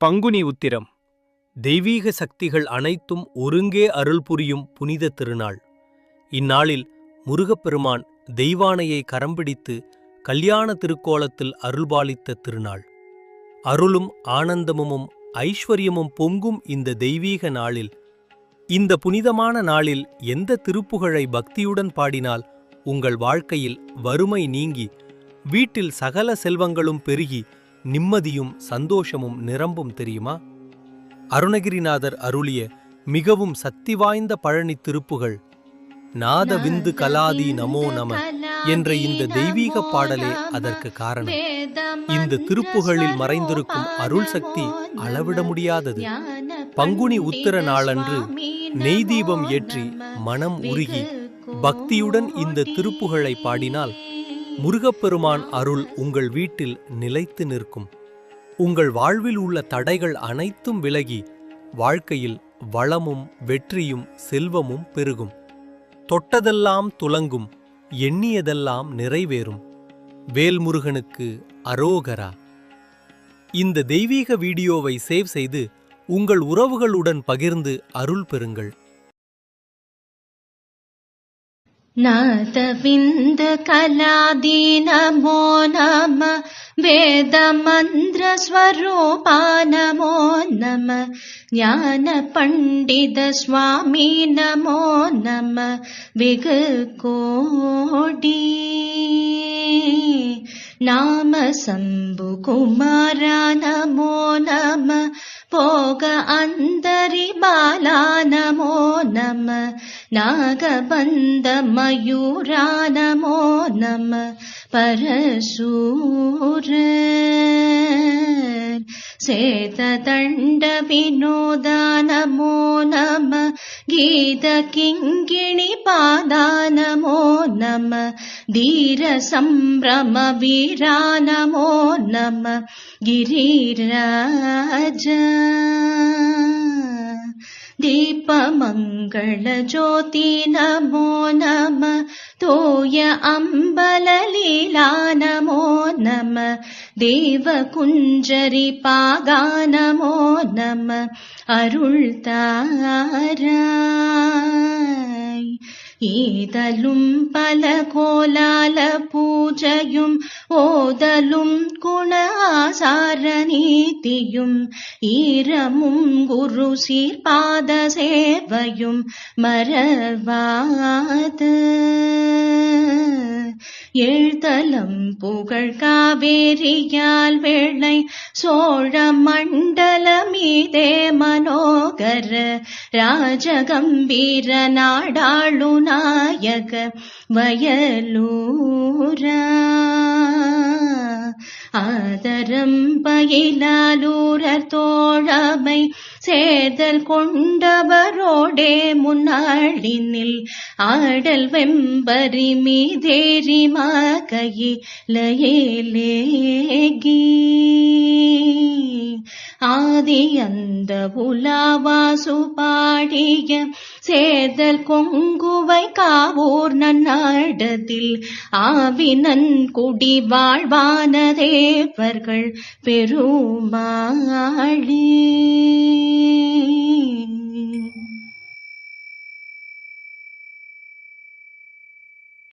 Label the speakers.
Speaker 1: பங்குனி உத்திரம் தெய்வீக சக்திகள் அனைத்தும் ஒருங்கே அருள் புரியும் புனித திருநாள். இந்நாளில் முருகப்பெருமான் தெய்வானையை கரம்பிடித்து கல்யாண திருக்கோலத்தில் அருள்பாலித்த திருநாள். அருளும் ஆனந்தமும் ஐஸ்வர்யமும் பொங்கும் இந்த தெய்வீக நாளில், இந்த புனிதமான நாளில் எந்த திருப்புகழை பக்தியுடன் பாடினால் உங்கள் வாழ்க்கையில் வறுமை நீங்கி வீட்டில் சகல செல்வங்களும் பெருகி நிம்மதியும் சந்தோஷமும் நிரம்பும் தெரியுமா? அருணகிரிநாதர் அருளிய மிகவும் சக்தி வாய்ந்த பழனி திருப்புகழ் நாத விந்து கலாதி நமோ நம என்ற இந்த தெய்வீக பாடலே அதற்கு காரணம். இந்த திருப்புகழில் மறைந்திருக்கும் அருள் சக்தி அளவிட முடியாதது. பங்குனி உத்திர நாளன்று நெய் தீபம் ஏற்றி மனம் உருகி பக்தியுடன் இந்த திருப்புகழை பாடினால் முருகப்பெருமான் அருள் உங்கள் வீட்டில் நிலைத்து நிற்கும். உங்கள் வாழ்வில் உள்ள தடைகள் அனைத்தும் விலகி வாழ்க்கையில் வளமும் வெற்றியும் செல்வமும் பெருகும். தொட்டதெல்லாம் துலங்கும், எண்ணியதெல்லாம் நிறைவேறும். வேல்முருகனுக்கு அரோகரா. இந்த தெய்வீக வீடியோவை சேவ் செய்து உங்கள் உறவுகளுடன் பகிர்ந்து அருள் பெறுங்கள்.
Speaker 2: நாதவிந்த கலாதி நமோ நம, வேத மந்திர ஸ்வரூபா நமோ நம, ஞான பண்டித சுவாமி நமோ நம, வெகு கோடி நாம சம்பு குமாரா நமோ நம, போக அந்தரி பாலா நமோ நம, நாகபந்த மயூரா நமோ நம, பரசூர சேததண்ட வினோதா நமோ நம, கீத கிங்கிணி பாதா நமோ நம, தீர சம்பிரம வீரா நமோ நம, गिरिराज दीपमंगल ज्योति नमो नम, तोय अंबल लीला नमो नम, देवकुंजरी पागा नमो नम, अरुळ्ताराय ஈதலும் பல கோலால பூஜையும் ஓதலும் குண ஆசார நீதியும் ஈரமும் குரு சீர்பாத சேவையும் மறவாது எழுதலம் புகழ் காவேரியால் வேளை சோழ மண்டல மீதே மனோகர ராஜகம்பீர நாடாளு நாயக வயலூரா, ஆதரம் பயிலாலூரர் தோழமை சேதல் கொண்டவரோடே முன்னாளினில் ஆடல் வெம்பரி மீதேறி மகையிலேகி ஆதி அந்த உலாவாசு பாடிய சேதல் கொங்குவை காவூர் நன்னாடத்தில் ஆவினன் குடி வாழ்வான தேவர்கள் பெருமாளே.